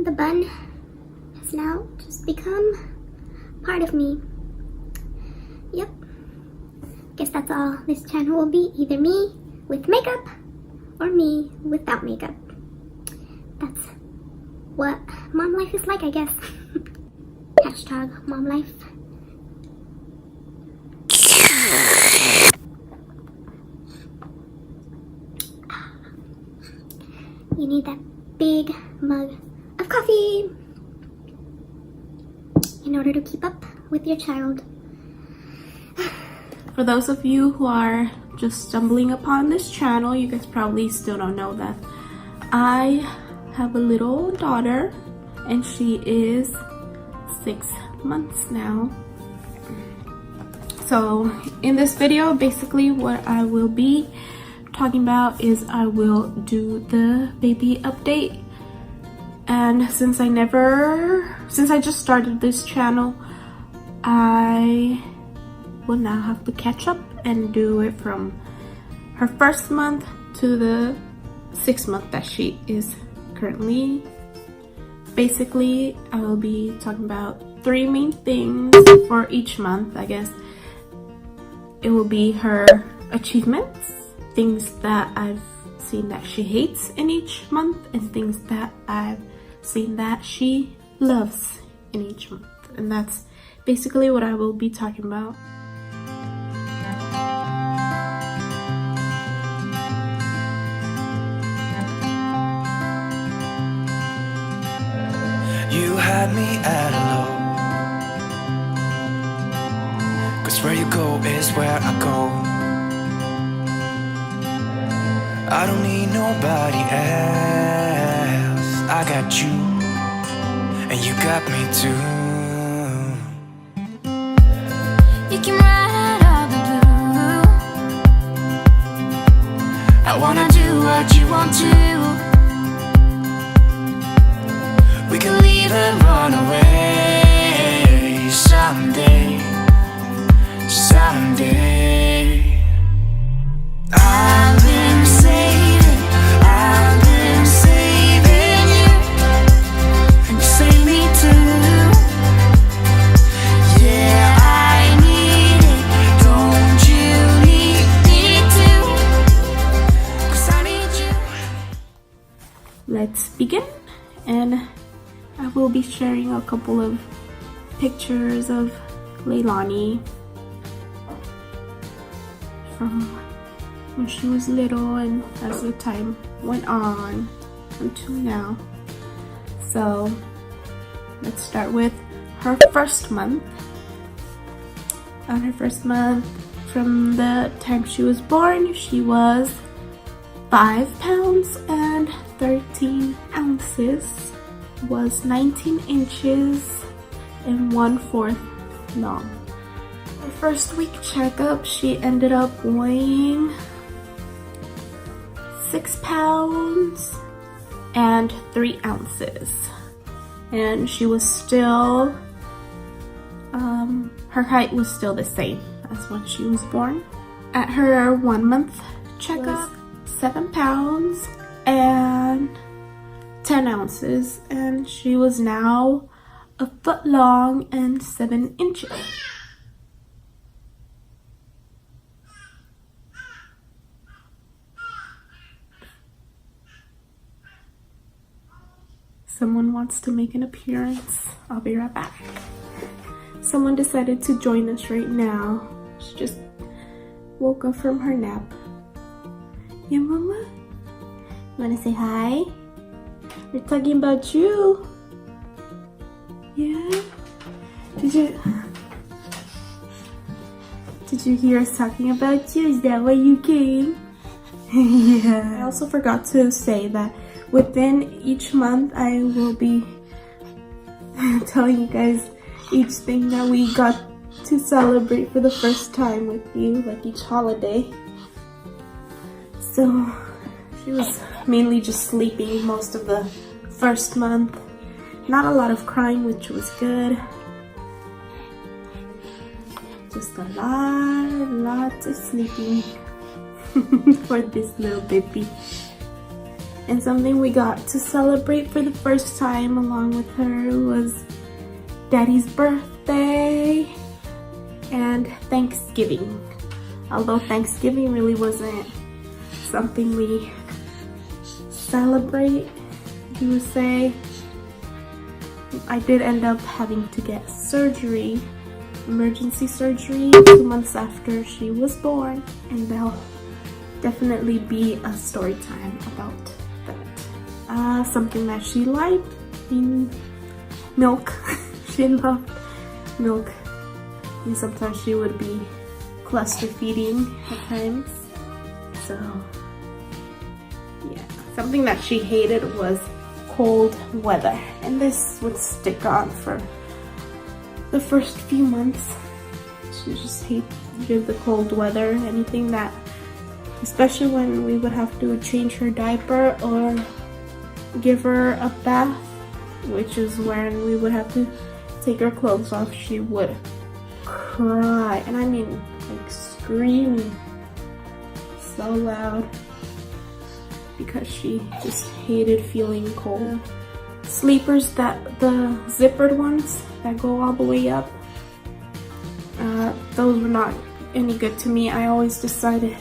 the bun has now just become part of me. Yep. Guess that's all this channel will be. Either me with makeup or me without makeup. That's what mom life is like, I guess. Hashtag mom life. You need that big mug of coffee in order to keep up with your child. For those of you who are just stumbling upon this channel, you guys probably still don't know that I have a little daughter and she is 6 months now. So in this video, basically what I will be talking about is I will do the baby update. And since I just started this channel, I will now have to catch up and do it from her first month to the 6th month that she is currently. Basically, I will be talking about 3 main things for each month. I guess it will be her achievements, things that I've seen that she hates in each month, and things that I've seen that she loves in each month. And that's basically what I will be talking about. You had me at hello, 'cause where you go is where I go. I don't need nobody else. I got you, and you got me too. You can ride all the blue. I wanna do what you want to. We can leave and run away someday, someday. I've been saving you, and you save me too. Yeah, I need it, don't you need me too? 'Cause I need you. Let's begin, and I will be sharing a couple of pictures of Leilani from when she was little and as the time went on until now. So let's start with her first month. On her first month, from the time she was born, she was 5 pounds and 13 ounces. Was 19 inches and 1/4 long. Her first week checkup, she ended up weighing 6 pounds and 3 ounces. And she was still, her height was still the same as when she was born. At her 1 month checkup, 7 pounds and 10 ounces, and she was now 1 foot long and 7 inches. Someone wants to make an appearance. I'll be right back. Someone decided to join us right now. She just woke up from her nap. Yeah, Mama? You wanna say hi? We're talking about you. Yeah? Did you hear us talking about you? Is that why you came? Yeah. I also forgot to say that within each month I will be telling you guys each thing that we got to celebrate for the first time with you, like each holiday. So she was mainly just sleeping most of the first month. Not a lot of crying, which was good. Just a lot of sleeping for this little baby. And something we got to celebrate for the first time along with her was Daddy's birthday and Thanksgiving. Although Thanksgiving really wasn't something we celebrate, you would say. I did end up having to get surgery, emergency surgery, 2 months after she was born, and there'll definitely be a story time about that. Something that she liked, milk. She loved milk, and sometimes she would be cluster feeding at times. So yeah, something that she hated was cold weather, and this would stick on for the first few months. She just hated the cold weather. Anything that, especially when we would have to change her diaper or give her a bath, which is when we would have to take her clothes off, she would cry, and I mean like screaming so loud because she just hated feeling cold. Sleepers, that the zippered ones that go all the way up, those were not any good to me. I always decided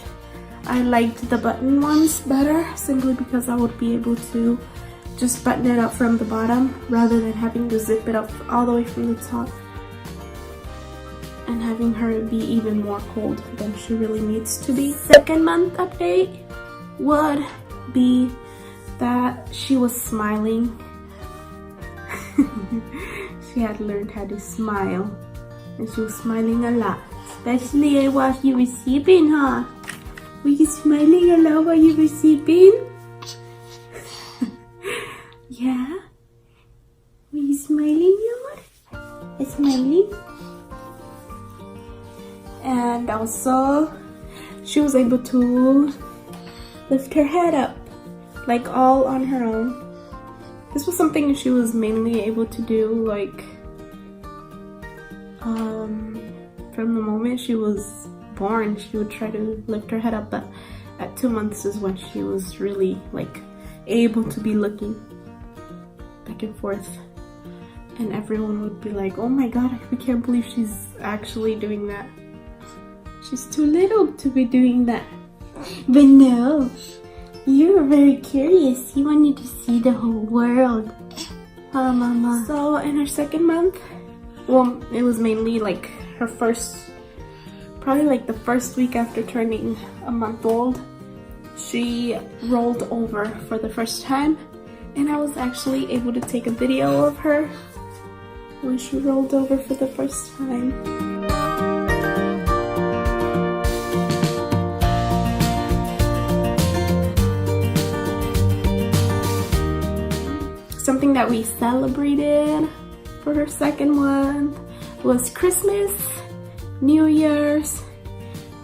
I liked the button ones better, simply because I would be able to just button it up from the bottom rather than having to zip it up all the way from the top and having her be even more cold than she really needs to be. Second month update would be that she was smiling. She had learned how to smile, and she was smiling a lot, especially while you were sleeping, huh? Were you smiling a lot while you were sleeping? Yeah? Were you smiling a lot? Smiling? And also, she was able to lift her head up, like all on her own. This was something she was mainly able to do, like, from the moment she was born. She would try to lift her head up, but at 2 months is when she was really, like, able to be looking back and forth. And everyone would be like, oh my god, we can't believe she's actually doing that. She's too little to be doing that. But no, you were very curious. You wanted to see the whole world. Oh, mama. So in her second month, well, it was mainly like her first, probably like the first week after turning a month old, she rolled over for the first time. And I was actually able to take a video of her when she rolled over for the first time. Something that we celebrated for her second month was Christmas, New Year's,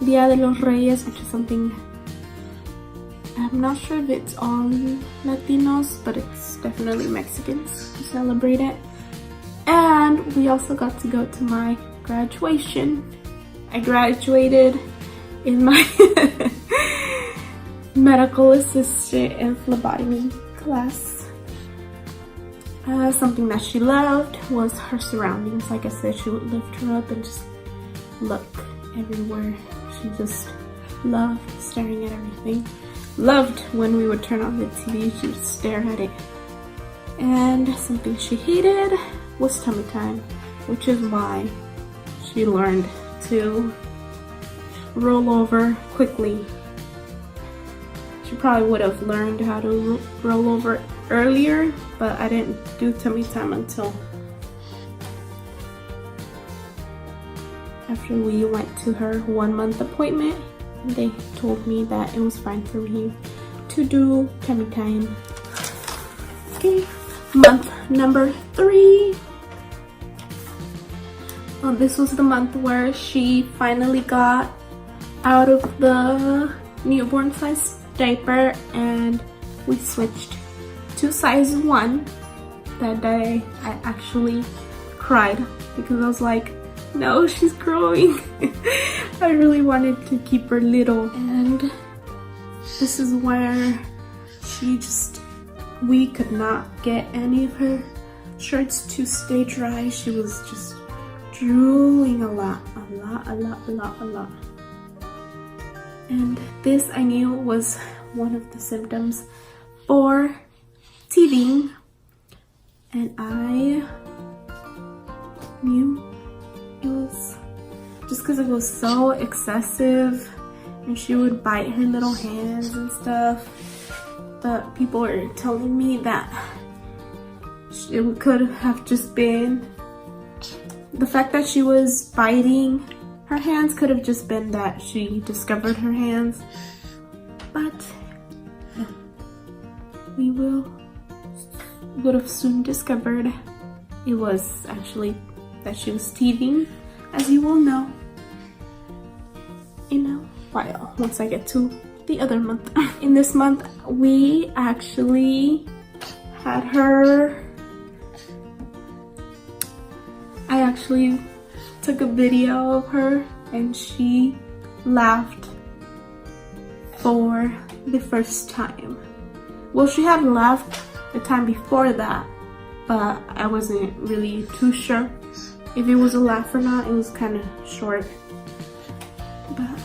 Dia de los Reyes, which is something, I'm not sure if it's all Latinos, but it's definitely Mexicans who celebrate it. And we also got to go to my graduation. I graduated in my medical assistant and phlebotomy class. Something that she loved was her surroundings. Like I said, she would lift her up and just look everywhere. She just loved staring at everything. Loved when we would turn on the TV, she would stare at it. And something she hated was tummy time, which is why she learned to roll over quickly. She probably would have learned how to roll over earlier, but I didn't do tummy time until after we went to her 1 month appointment. They told me that it was fine for me to do tummy time. Okay, month number 3. Well, this was the month where she finally got out of the newborn size diaper and we switched to size 1. That day I actually cried because I was like, no, she's growing. I really wanted to keep her little, and this is where we could not get any of her shirts to stay dry. She was just drooling a lot. And this I knew was one of the symptoms for teething, and I knew it was just because it was so excessive, and she would bite her little hands and stuff. But people were telling me that it could have just been the fact that she was biting her hands, could have just been that she discovered her hands. But we would have soon discovered it was actually that she was teething, as you will know in a while once I get to the other month. In this month, we actually had her. I actually took a video of her and she laughed for the first time. Well, she had laughed the time before that, but I wasn't really too sure if it was a laugh or not. It was kind of short. But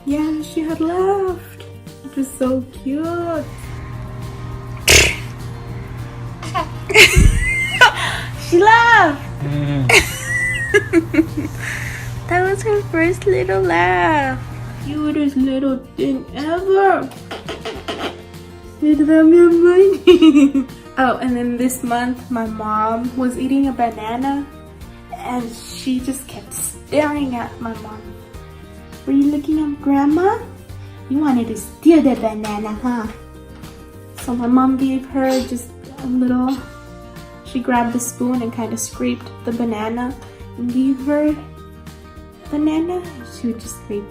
yeah, she had laughed, which is so cute. She laughed. That was her first little laugh. Cutest little thing ever. Oh, and then this month my mom was eating a banana and she just kept staring at my mom. Were you looking at grandma? You wanted to steal the banana, huh? So my mom gave her just a little, she grabbed the spoon and kind of scraped the banana and gave her banana. She would just make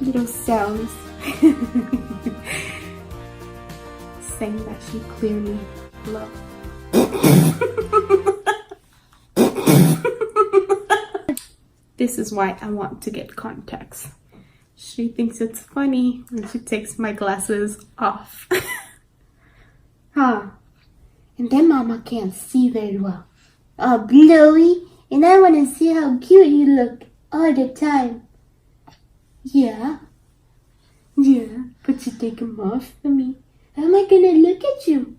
little sounds saying that she clearly loved. This is why I want to get contacts. She thinks it's funny when she takes my glasses off. Huh? And then Mama can't see very well. Oh, Chloe, and I want to see how cute you look all the time. Yeah, but you take them off for me. How am I gonna look at you?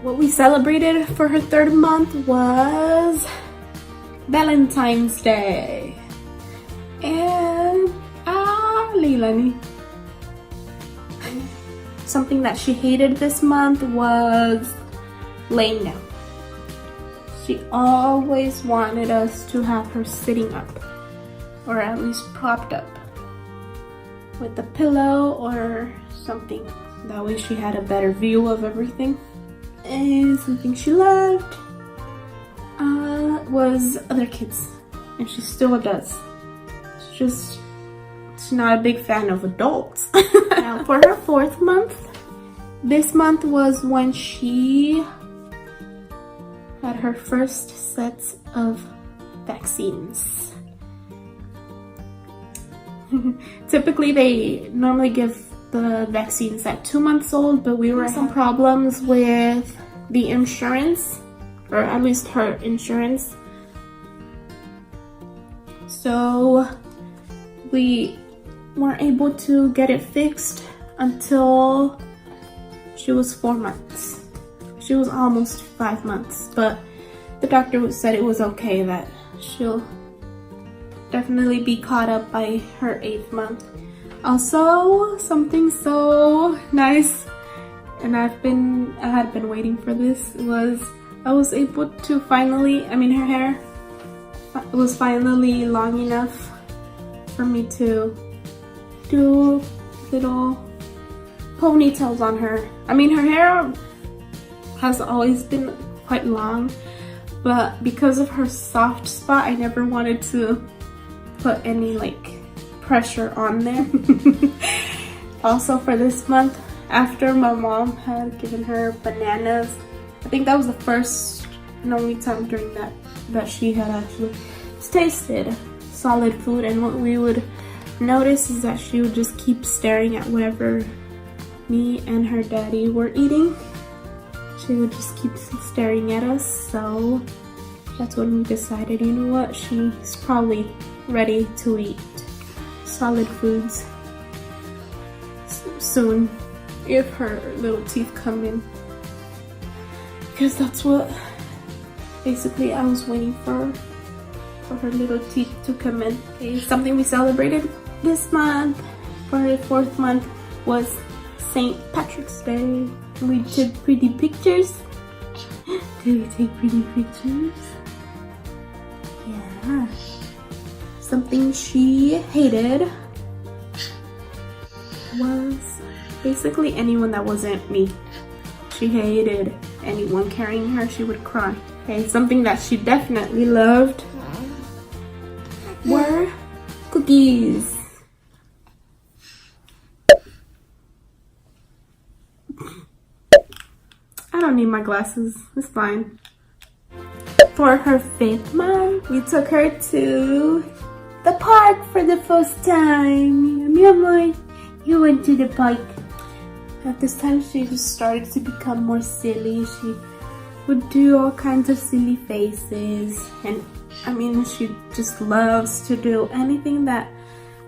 What we celebrated for her 3rd month was Valentine's Day. And Leilani. Something that she hated this month was laying down. She always wanted us to have her sitting up, or at least propped up with a pillow or something. That way she had a better view of everything. And something she loved was other kids, and she still does. She's not a big fan of adults. Now for her 4th month, this month was when she had her first sets of vaccines. Typically they normally give the vaccines at 2 months old, but we were having some problems with the insurance, or at least her insurance. So we weren't able to get it fixed until she was 4 months. She was almost 5 months, but the doctor said it was okay, that she'll definitely be caught up by her 8th month. Also, something so nice, and I had been waiting for this, was I was able to finally, her hair was finally long enough for me to do little ponytails on her. Her hair has always been quite long, but because of her soft spot, I never wanted to put any pressure on there. Also for this month, after my mom had given her bananas, I think that was the first and only time during that she had actually tasted solid food. And what we would notice is that she would just keep staring at whatever me and her daddy were eating, she would just keep staring at us. So that's when we decided, you know what, she's probably ready to eat solid foods soon if her little teeth come in, because that's what basically I was waiting for her little teeth to come in. Okay, something we celebrated this month for the 4th month was St. Patrick's Day. We took pretty pictures. Did we take pretty pictures? Yeah. Something she hated was basically anyone that wasn't me. She hated anyone carrying her. She would cry. Okay, something that she definitely loved were cookies. I don't need my glasses, it's fine. For her 5th month, we took her to the park for the first time. Mi amor, you went to the park. At this time, she just started to become more silly. She would do all kinds of silly faces, and I mean, she just loves to do anything that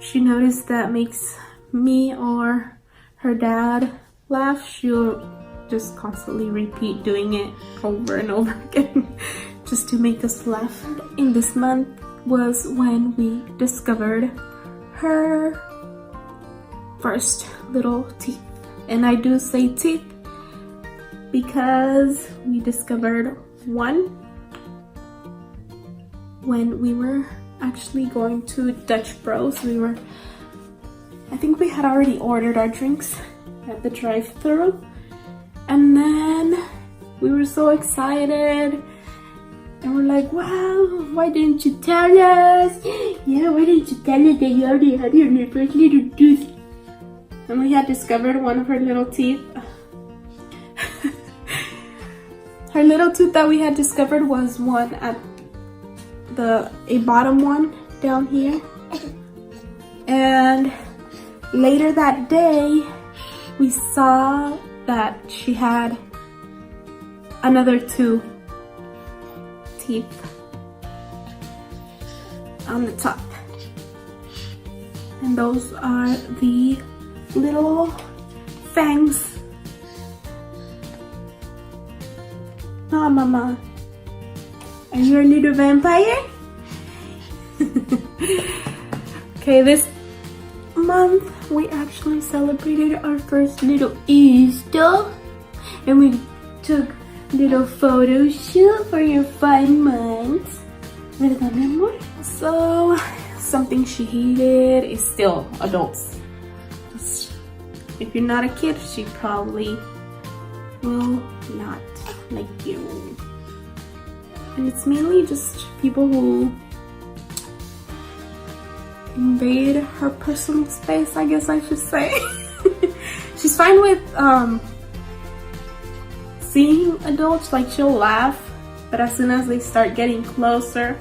she noticed that makes me or her dad laugh. She'll just constantly repeat doing it over and over again just to make us laugh. In this month was when we discovered her first little teeth. And I do say teeth because we discovered one when we were actually going to Dutch Bros. I think we had already ordered our drinks at the drive-thru, and then we were so excited and we're like, wow, why didn't you tell us? Yeah, why didn't you tell us that you already had your first little tooth? And we had discovered one of her little teeth. Her little tooth that we had discovered was one at a bottom one down here. And later that day, we saw that she had another 2 teeth on the top. And those are the little fangs. Oh, mama, are you a little vampire? Okay, this month we actually celebrated our first little Easter, and we took little photo shoot for your 5 months. ¿Verdad, mi amor? So, something she hated is still adults. If you're not a kid, she probably will not like you. And it's mainly just people who invade her personal space, I guess I should say. She's fine with seeing adults, like she'll laugh, but as soon as they start getting closer,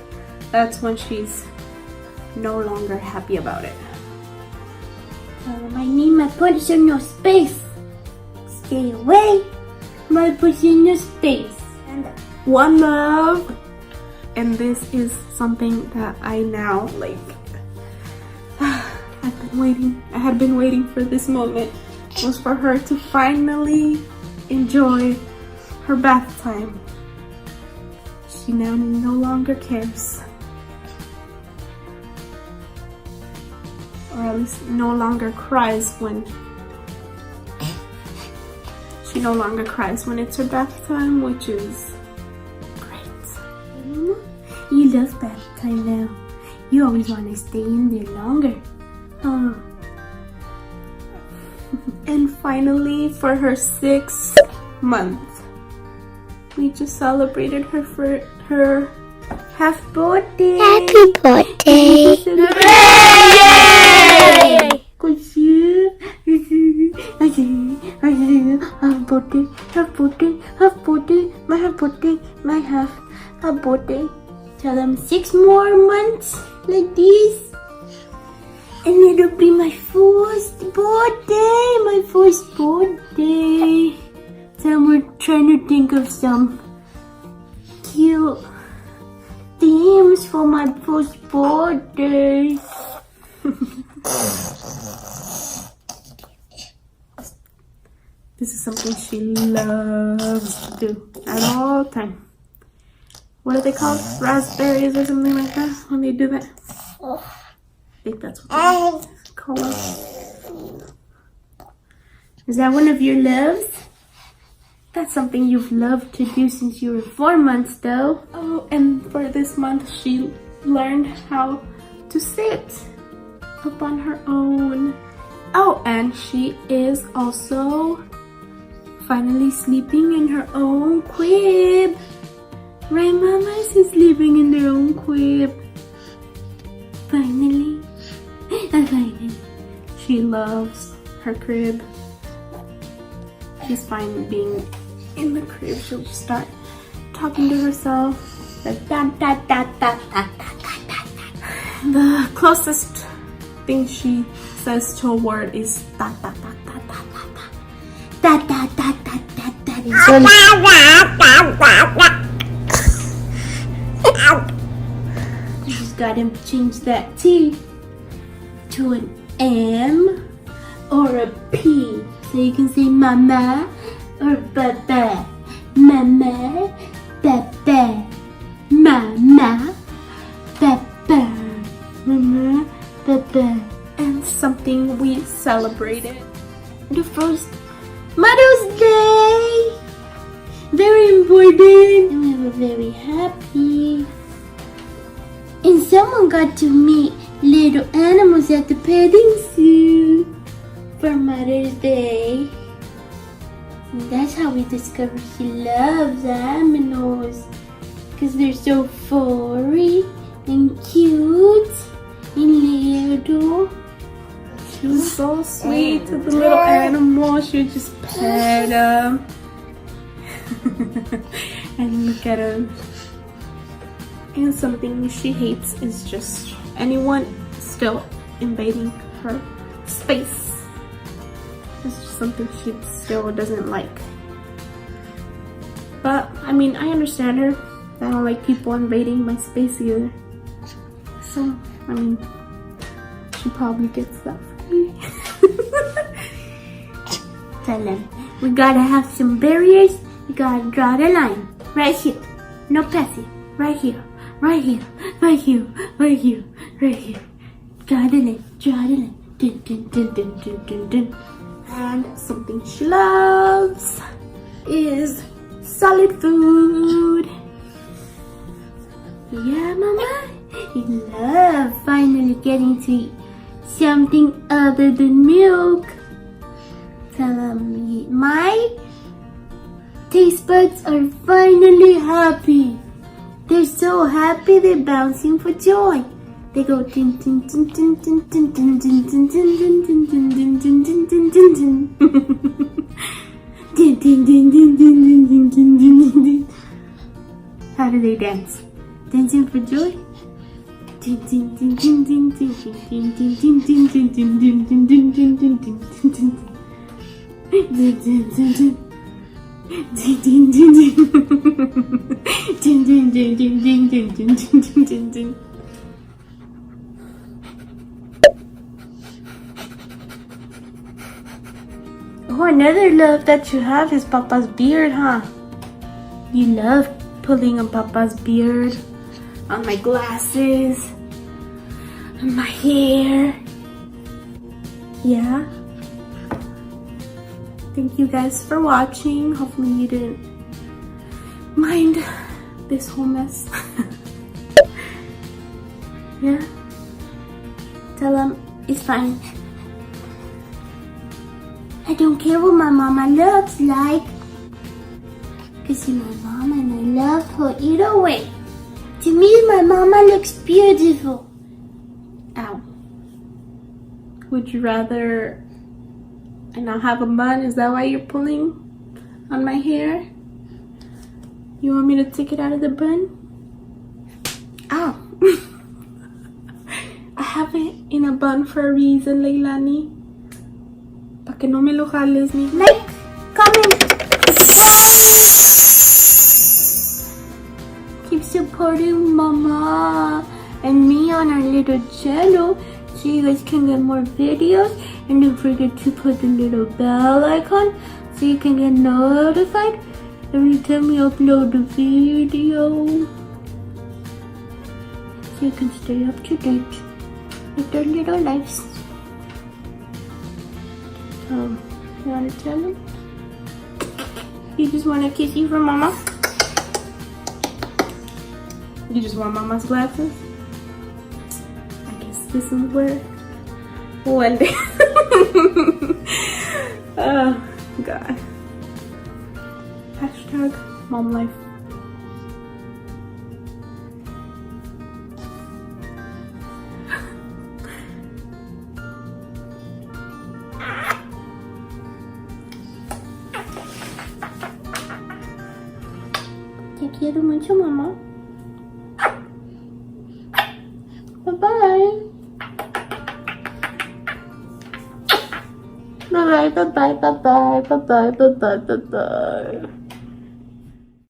that's when she's no longer happy about it. I need my personal space. Stay away, my personal space. And one love. And this is something that I now like. I had been waiting for this moment. Was for her to finally enjoy her bath time. She now no longer cares. Or at least no longer cries when she no longer cries when it's her bath time, which is great. You love bath time now. You always want to stay in there longer. Oh. And finally, for her 6th month, we just celebrated her for her half birthday. Happy birthday! Half birthday. Tell them 6 more months like this. And it'll be my first birthday. My first birthday. So we're trying to think of some cute themes for my first birthday. This is something she loves to do at all time. What are they called? Raspberries or something like that when they do that? I think that's what they call them. Is that one of your loves? That's something you've loved to do since you were 4 months though. Oh, and for this month she learned how to sit up on her own. Oh, and she is also finally sleeping in her own crib. Right, Mama? She's sleeping in their own crib. Finally. Finally. She loves her crib. She's fine being in the crib. She'll just start talking to herself. The closest thing she says to a word is ta ta ta ta ta ta ta ta ta ta ta ta. You just gotta change that T to an M or a P, so you can say mama or baba. Mama, baba, mama, baba, mama, baba. And something we celebrated. The first Mother's Day! Very important. And we were very happy. And someone got to meet little animals at the petting zoo for Mother's Day. And that's how we discovered she loves animals. Because they're so furry and cute and little. She was so sweet to the little animal. She would just pet him. And look at him. And something she hates is just anyone still invading her space. It's just something she still doesn't like. But, I mean, I understand her. I don't like people invading my space either. So, I mean, she probably gets that from me. Tell them, we gotta have some barriers. You gotta draw the line. Right here. No passing. Right here. Right here. Right here. Right here. Right here. Draw the line. Draw the line. Dun, dun, dun, dun, dun, dun, dun. And something she loves is solid food. Yeah, Mama? You love finally getting to eat something other than milk. Tell me, my taste buds are finally happy. They're so happy they're bouncing for joy. They go tin tin tin tin tin tin tin tin tin tin tin tin tin tin tin tin tin tin tin. Tin tin tin tin tin tin tin tin tin. How do they dance? Dancing for joy? Tin tin tin tin tin tin tin tin tin tin tin tin tin tin tin tin tin tin tin tin. Oh, another love that you have is Papa's beard, huh? You love pulling on Papa's beard, on my glasses, on my hair. Yeah? Thank you guys for watching. Hopefully you didn't mind this whole mess. Yeah? Tell them it's fine. I don't care what my mama looks like. Cause she's my mama and I love her either way. To me, my mama looks beautiful. Ow. Would you rather I now have a bun? Is that why you're pulling on my hair? You want me to take it out of the bun? Ow. I have it in a bun for a reason, Leilani. Pa' que no me lo jales, mi. Like, comment, Keep supporting Mama and me on our little channel so you guys can get more videos. And don't forget to put the little bell icon so you can get notified every time we upload a video. So you can stay up to date with their little lives. So, you wanna tell them? You just want a kissy from Mama? You just want Mama's glasses? I guess this is where one day. Oh, God. Hashtag mom life. Te quiero mucho, Mama. Bye-bye. Bye-bye, bye-bye, bye-bye, bye-bye, bye-bye, bye-bye.